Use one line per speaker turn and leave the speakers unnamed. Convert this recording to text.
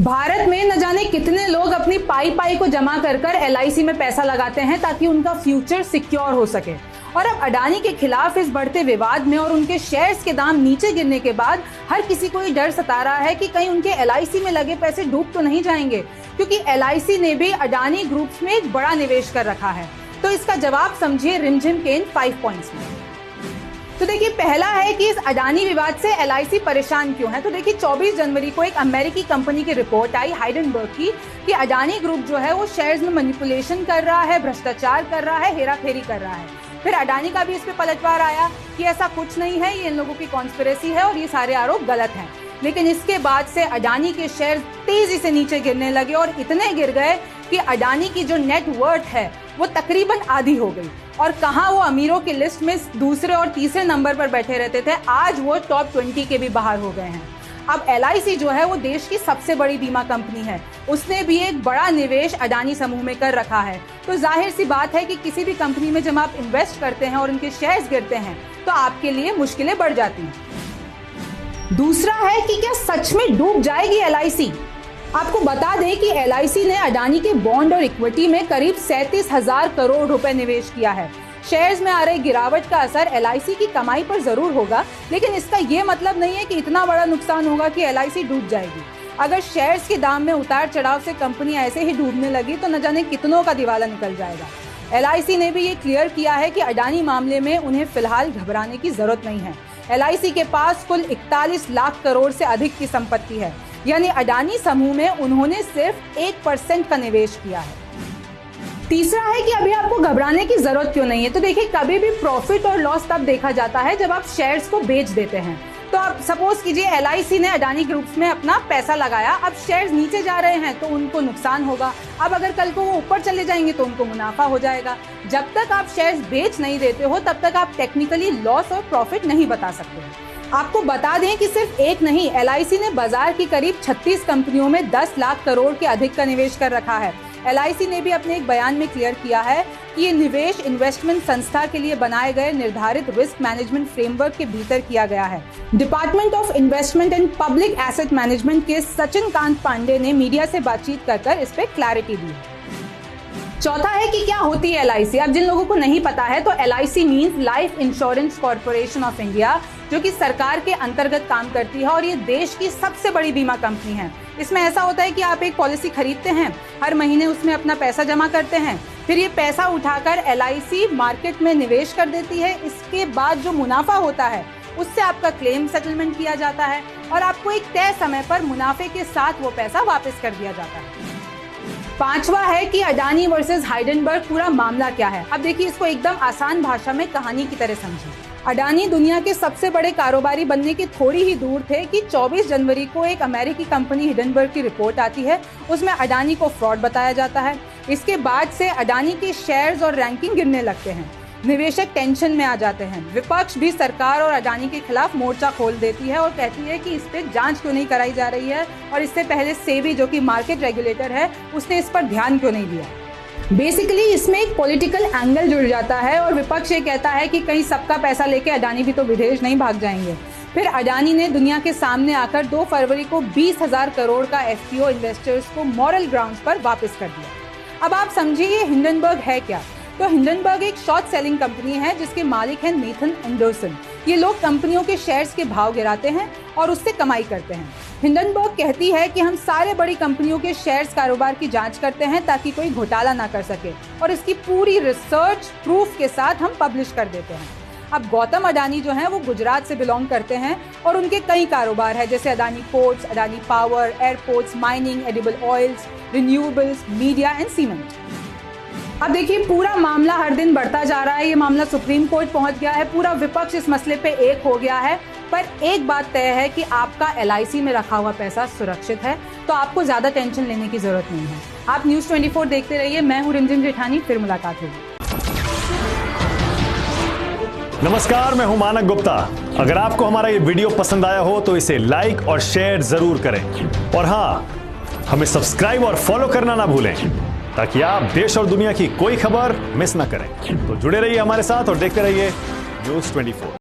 भारत में न जाने कितने लोग अपनी पाई पाई को जमा कर कर LIC में पैसा लगाते हैं ताकि उनका फ्यूचर सिक्योर हो सके। और अब अडानी के खिलाफ इस बढ़ते विवाद में और उनके शेयर्स के दाम नीचे गिरने के बाद हर किसी को ये डर सता रहा है कि कहीं उनके LIC में लगे पैसे डूब तो नहीं जाएंगे, क्योंकि LIC ने भी अडानी ग्रुप्स में एक बड़ा निवेश कर रखा है। तो इसका जवाब समझिए रिमझिम के इन 5 पॉइंट्स में। तो देखिए, पहला है कि इस अडानी विवाद से LIC परेशान क्यों है। तो देखिए, 24 जनवरी को एक अमेरिकी कंपनी की रिपोर्ट आई हाइडेनबर्ग की कि अडानी ग्रुप जो है वो शेयर्स में मैनिपुलेशन कर रहा है, भ्रष्टाचार कर रहा है, हेराफेरी कर रहा है। फिर अडानी का भी इस पे पलटवार आया कि ऐसा कुछ नहीं है, ये इन लोगों की कॉन्स्पिरेसी है और ये सारे आरोप गलत हैं। लेकिन इसके बाद से अडानी के शेयर तेजी से नीचे गिरने लगे और इतने गिर गए कि अडानी की जो नेट वर्थ है वो तकरीबन आधी हो गई। और कहाँ वो अमीरों की लिस्ट में दूसरे और तीसरे नंबर पर बैठे रहते थे, आज वो टॉप 20 के भी बाहर हो गए हैं। अब LIC जो है वो देश की सबसे बड़ी बीमा कंपनी है, उसने भी एक बड़ा निवेश अडानी समूह में कर रखा है। तो जाहिर सी बात है कि किसी भी कंपनी में जब आप इन्वेस्ट करते हैं और उनके शेयर्स गिरते हैं तो आपके लिए मुश्किलें बढ़ जाती हैं। दूसरा है कि क्या सच में डूब जाएगी LIC। आपको बता दें कि LIC ने अडानी के बॉन्ड और इक्विटी में करीब 37,000 करोड़ रुपए निवेश किया है। शेयर्स में आ रही गिरावट का असर LIC की कमाई पर जरूर होगा, लेकिन इसका ये मतलब नहीं है कि इतना बड़ा नुकसान होगा कि LIC डूब जाएगी। अगर शेयर्स के दाम में उतार चढ़ाव से कंपनी ऐसे ही डूबने लगी तो न जाने कितनों का दिवाला निकल जाएगा। LIC ने भी ये क्लियर किया है कि अडानी मामले में उन्हें फिलहाल घबराने की जरूरत नहीं है। LIC के पास कुल 41 लाख करोड़ से अधिक की संपत्ति है, यानी अडानी समूह में उन्होंने सिर्फ 1% का निवेश किया है। तीसरा है कि अभी आपको घबराने की जरूरत क्यों नहीं है। तो देखिए, कभी भी प्रॉफिट और लॉस तब देखा जाता है जब आप शेयर्स को बेच देते हैं। तो आप सपोज कीजिए LIC ने अडानी ग्रुप्स में अपना पैसा लगाया, अब शेयर्स नीचे जा रहे हैं तो उनको नुकसान होगा। अब अगर कल को वो ऊपर चले जाएंगे तो उनको मुनाफा हो जाएगा। जब तक आप शेयर्स बेच नहीं देते हो तब तक आप टेक्निकली लॉस और प्रॉफिट नहीं बता सकते। आपको बता दें कि सिर्फ एक नहीं, LIC ने बाजार की करीब 36 कंपनियों में 10 लाख करोड़ के अधिक का निवेश कर रखा है। LIC ने भी अपने एक बयान में क्लियर किया है कि ये निवेश इन्वेस्टमेंट संस्था के लिए बनाए गए निर्धारित रिस्क मैनेजमेंट फ्रेमवर्क के भीतर किया गया है। Department of investment and public asset management के सचिन कांत पांडे ने मीडिया से बातचीत कर इस पे क्लैरिटी दी। चौथा है कि क्या होती है LIC। अब जिन लोगों को नहीं पता है तो LIC means life insurance corporation of India, जो कि सरकार के अंतर्गत काम करती है और ये देश की सबसे बड़ी बीमा कंपनी है। इसमें ऐसा होता है कि आप एक पॉलिसी खरीदते हैं, हर महीने उसमें अपना पैसा जमा करते हैं, फिर ये पैसा उठाकर LIC मार्केट में निवेश कर देती है। इसके बाद जो मुनाफा होता है उससे आपका क्लेम सेटलमेंट किया जाता है और आपको एक तय समय पर मुनाफे के साथ वो पैसा वापस कर दिया जाता है। पांचवा है कि अडानी वर्सेस हाइडेनबर्ग पूरा मामला क्या है। अब देखिए, इसको एकदम आसान भाषा में कहानी की तरह समझिए। अडानी दुनिया के सबसे बड़े कारोबारी बनने के थोड़ी ही दूर थे कि 24 जनवरी को एक अमेरिकी कंपनी हिडेनबर्ग की रिपोर्ट आती है, उसमें अडानी को फ्रॉड बताया जाता है। इसके बाद से अडानी के शेयर्स और रैंकिंग गिरने लगते हैं, निवेशक टेंशन में आ जाते हैं। विपक्ष भी सरकार और अडानी के खिलाफ मोर्चा खोल देती है और कहती है कि इस पे जांच क्यों नहीं कराई जा रही है, और इससे पहले सेबी जो कि मार्केट रेगुलेटर है उसने इस पर ध्यान क्यों नहीं दिया। बेसिकली इसमें एक पॉलिटिकल एंगल जुड़ जाता है और विपक्ष ये कहता है कि कहीं सबका पैसा लेके अडानी भी तो विदेश नहीं भाग जाएंगे। फिर अडानी ने दुनिया के सामने आकर 2 फरवरी को 20,000 करोड़ का FPO इन्वेस्टर्स को मॉरल ग्राउंड्स पर वापस कर दिया। अब आप समझिए ये हिंडनबर्ग है क्या। तो हिंडनबर्ग एक शॉर्ट सेलिंग कंपनी है जिसके मालिक हैं नेथन एंडरसन। ये लोग कंपनियों के शेयर्स के भाव गिराते हैं और उससे कमाई करते हैं। हिंडनबर्ग कहती है कि हम सारे बड़ी कंपनियों के शेयर्स कारोबार की जांच करते हैं ताकि कोई घोटाला ना कर सके, और इसकी पूरी रिसर्च प्रूफ के साथ हम पब्लिश कर देते हैं। अब गौतम अडानी जो हैं वो गुजरात से बिलोंग करते हैं और उनके कई कारोबार है, जैसे Adani ports, Adani power, airports, mining, edible oils, renewables, media and cement. अब देखिए, पूरा मामला हर दिन बढ़ता जा रहा है। ये मामला सुप्रीम कोर्ट पहुंच गया है, पूरा विपक्ष इस मसले पे एक हो गया है। पर एक बात तय है कि आपका LIC में रखा हुआ पैसा सुरक्षित है, तो आपको ज्यादा टेंशन लेने की जरूरत नहीं है। आप न्यूज़ 24 देखते रहिए। मैं हूं रिमझिम जेठानी, फिर मुलाकात होगी।
नमस्कार, मैं हूं मानक गुप्ता। अगर आपको हमारा ये वीडियो पसंद आया हो तो इसे लाइक और शेयर जरूर करें, और हाँ, हमें सब्सक्राइब और फॉलो करना ना भूलें ताकि आप देश और दुनिया की कोई खबर मिस ना करें। तो जुड़े रहिए हमारे साथ और देखते रहिए न्यूज़ 24।